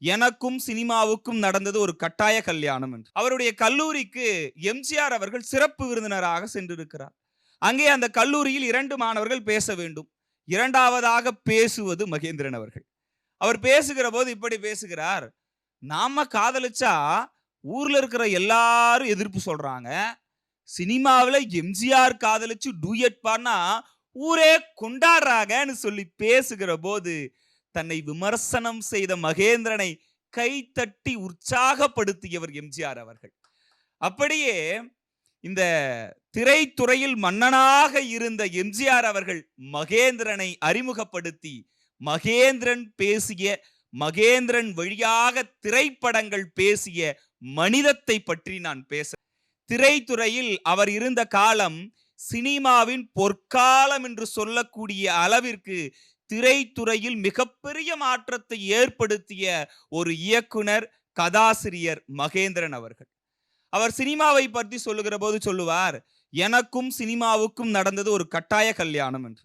எனக்கும் சினிமாவுக்கும் நடந்தது ஒரு கட்டாய கல்யாணம் என்று. அவருடைய கல்லூரிக்கு எம்ஜிஆர் அவர்கள் சிறப்பு விருந்தினராக சென்றிருக்கிறார். அங்கே அந்த கல்லூரியில் 2 மாணவர்கள் பேச வேண்டும். 2வதாக பேசுவது மகேந்திரன் அவர்கள். அவர் பேசுகிற போது இப்படி பேசுகிறார். நாம காதலிச்சா ஊர்ல இருக்கிற எல்லாரும் எதிர்ப்பு சொல்றாங்க. சினிமாவுல எம்ஜிஆர் காதலிச்சு டூயட் பாடினா ஊரே கொண்டாடுறாங்கன்னு சொல்லி பேசுகிற போது தன்னை விமர்சனம் செய்த மகேந்திரனை கைத்தட்டி உற்சாகப்படுத்தியவர் எம்ஜிஆர் அவர்கள். அப்படியே இந்த திரைத்துறையில் மன்னனாக இருந்த எம்ஜிஆர் அவர்கள் மகேந்திரனை அறிமுகப்படுத்தி மகேந்திரன் பேசிய, மகேந்திரன் வழியாக திரைப்படங்கள் பேசிய மனிதத்தை பற்றி நான் பேச. திரைத்துறையில் அவர் இருந்த காலம் சினிமாவின் பொற்காலம் என்று சொல்லக்கூடிய அளவிற்கு திரைத்துறையில் மிகப்பெரிய மாற்றத்தை ஏற்படுத்திய ஒரு இயக்குனர், கதாசிரியர் மகேந்திரன் அவர்கள். அவர் சினிமாவை பற்றி சொல்லுகிற போது சொல்லுவார், எனக்கும் சினிமாவுக்கும் நடந்தது ஒரு கட்டாய கல்யாணம் என்று.